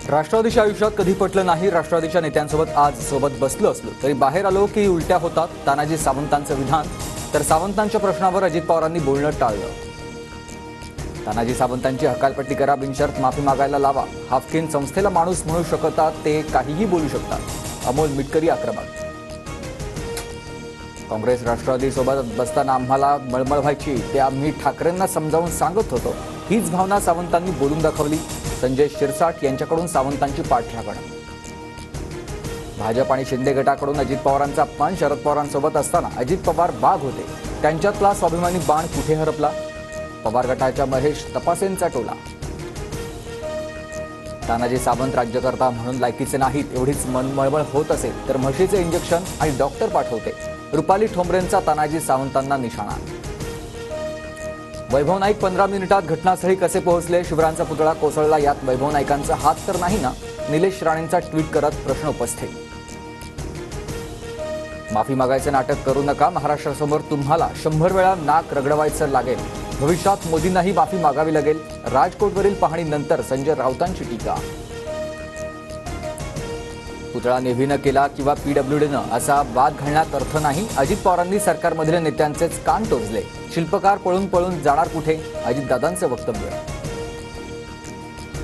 राष्ट्रवादीच्या आयुष्यात कधी पटलं नाही. राष्ट्रवादीच्या नेत्यांसोबत आज सोबत बसलो असलो तरी बाहेर आलो की उलट्या होतात. तानाजी सावंतांचं विधान तर सावंतांच्या प्रश्नावर अजित पवारांनी बोलणं टाळलं. तानाजी सावंतांची हकालपट्टी करा, बिनशर्त माफी मागायला लावा. हाफकिन संस्थेला माणूस म्हणू शकतात, ते काहीही बोलू शकतात. अमोल मिटकरी आक्रमक. काँग्रेस राष्ट्रवादी सोबत बसताना आम्हाला मळमळ व्हायची, ते आम्ही ठाकरेंना समजावून सांगत होतो. हीच भावना सावंतांनी बोलून दाखवली. संजय शिरसाट यांच्याकडून सावंतांची पाठराखण. भाजप आणि शिंदे गटाकडून अजित पवारांचा अपमान. शरद पवारांसोबत असताना अजित पवार बाग होते, त्यांच्यातला स्वाभिमानी बाण कुठे हरपला? पवार गटाच्या महेश तपासेंचा टोला. तानाजी सावंत राज्यकर्ता म्हणून लायकीचे नाहीत, एवढीच मनमळमळ होत असेल तर म्हशीचे इंजेक्शन आणि डॉक्टर पाठवते. रुपाली ठोंबरेंचा तानाजी सावंतांना निशाणा. वैभव नाईक 15 मिनिटात घटनास्थळी कसे पोहोचले? शिवरायांचा पुतळा कोसळला, यात वैभव नाईकांचा हात तर नाही ना? निलेश राणेंचा ट्विट करत प्रश्न उपस्थित. माफी मागायचं नाटक करू नका. महाराष्ट्रासमोर तुम्हाला 100 वेळा नाक रगडवायचं लागेल. भविष्यात मोदींनाही माफी मागावी लागेल. राजकोटवरील पाहणीनंतर संजय राऊतांची टीका. पुतळा नेव्हीनं केला किंवा पीडब्ल्यूडीनं असा वाद घालण्यात अर्थ नाही. अजित पवारांनी सरकारमधील नेत्यांचेच कान टोचले. शिल्पकार पळून पळून जाणार कुठे? अजितदादांचं वक्तव्य.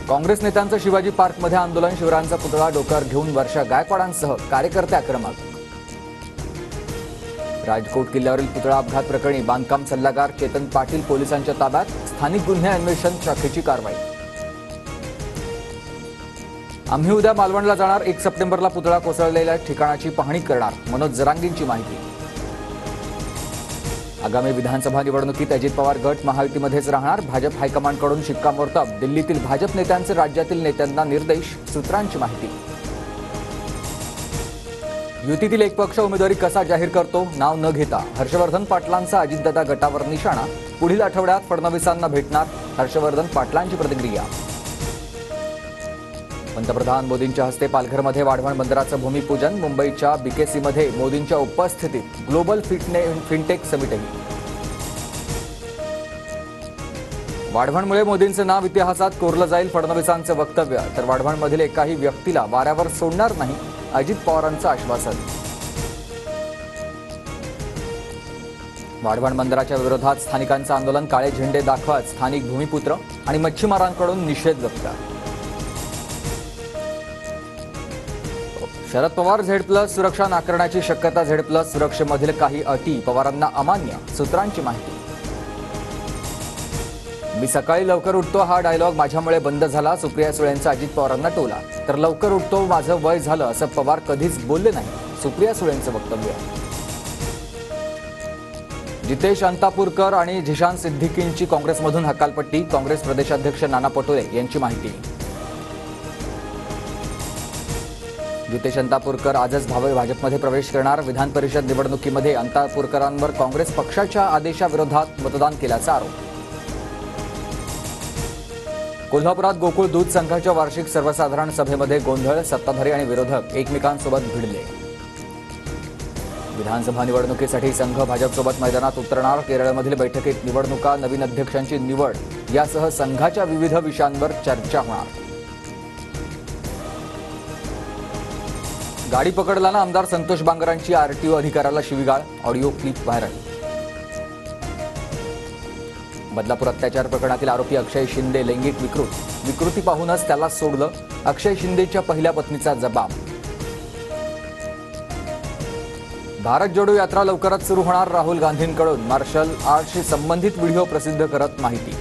काँग्रेस नेत्यांचं शिवाजी पार्कमध्ये आंदोलन. शिवरायांचा पुतळा डोक्यावर घेऊन वर्षा गायकवाडांसह कार्यकर्ते आक्रमक. राजकोट किल्ल्यावरील पुतळा अपघात प्रकरणी बांधकाम सल्लागार चेतन पाटील पोलिसांच्या ताब्यात. स्थानिक गुन्हे अन्वेषण शाखेची कारवाई. आम्ही उद्या मालवणला जाणार. 1 सप्टेंबरला पुतळा कोसळलेल्या ठिकाणाची पाहणी करणार. मनोज जरांगींची माहिती. आगामी विधानसभा निवडणुकीत अजित पवार गट महायुतीमध्येच राहणार. भाजप हायकमांडकडून शिक्कामोर्तब. दिल्लीतील भाजप नेत्यांचे राज्यातील नेत्यांना निर्देश. सूत्रांची माहिती. युतीतील एक पक्ष उमेदवारी कसा जाहीर करतो? नाव न घेता हर्षवर्धन पाटलांचा अजितदादा गटावर निशाणा. पुढील आठवड्यात फडणवीसांना भेटणार. हर्षवर्धन पाटलांची प्रतिक्रिया. पंतप्रधान मोदींच्या हस्ते पालघरमध्ये वाढवण बंदराचं भूमिपूजन. मुंबईच्या बीकेसीमध्ये मोदींच्या उपस्थितीत ग्लोबल फिनटेक समिटही. वाढवणमुळे मोदींचं नाव इतिहासात कोरलं जाईल. फडणवीसांचं वक्तव्य. तर वाढवणमधील एकाही व्यक्तीला वाऱ्यावर सोडणार नाही, अजित पवारांचं आश्वासन. वाढवण बंदराच्या विरोधात स्थानिकांचं आंदोलन. काळे झेंडे दाखवत स्थानिक भूमिपुत्र आणि मच्छीमारांकडून निषेध व्यक्त. शरद पवार Z+ सुरक्षा नाकारण्याची शक्यता. Z+ सुरक्षेमधील काही अटी पवारांना अमान्य. सूत्रांची माहिती. मी सकाळी लवकर उठतो हा डायलॉग माझ्यामुळे बंद झाला. सुप्रिया सुळेंचा अजित पवारांना टोला. तर लवकर उठतो माझं वय झालं असं पवार कधीच बोलले नाही. सुप्रिया सुळेंचं वक्तव्य. जितेश अंतापूरकर आणि झिशान सिद्दीकींची काँग्रेसमधून हकालपट्टी. काँग्रेस प्रदेशाध्यक्ष नाना पटोले यांची माहिती. जितेश अंतापूरकर आजच भाजपमध्ये प्रवेश करणार. विधान परिषद निवडणुकीमध्ये अंतापूरकरांवर काँग्रेस पक्षाच्या आदेशाविरोधात मतदान केल्याचा आरोप. कोल्हापुरात गोकुळ दूध संघाच्या वार्षिक सर्वसाधारण सभेमध्ये गोंधळ. सत्ताधारी आणि विरोधक एकमेकांसोबत भिडले. विधानसभा निवडणुकीसाठी संघ भाजपसोबत मैदानात उतरणार. केरळमधील बैठकीत निवडणुका, नवीन अध्यक्षांची निवड यासह संघाच्या विविध विषयांवर चर्चा होणार. गाडी पकडल्यानं आमदार संतोष बांगरांची आरटीओ अधिकाऱ्याला शिवीगाळ. Audio clip viral. बदलापूर अत्याचार प्रकरणातील आरोपी अक्षय शिंदे लैंगिक विकृती पाहूनच त्याला सोडलं. अक्षय शिंदेच्या पहिल्या पत्नीचा जबाब. भारत जोडो यात्रा लवकरच सुरू होणार. राहुल गांधींकडून मार्शल आर्टशी संबंधित व्हिडिओ प्रसिद्ध करत माहिती.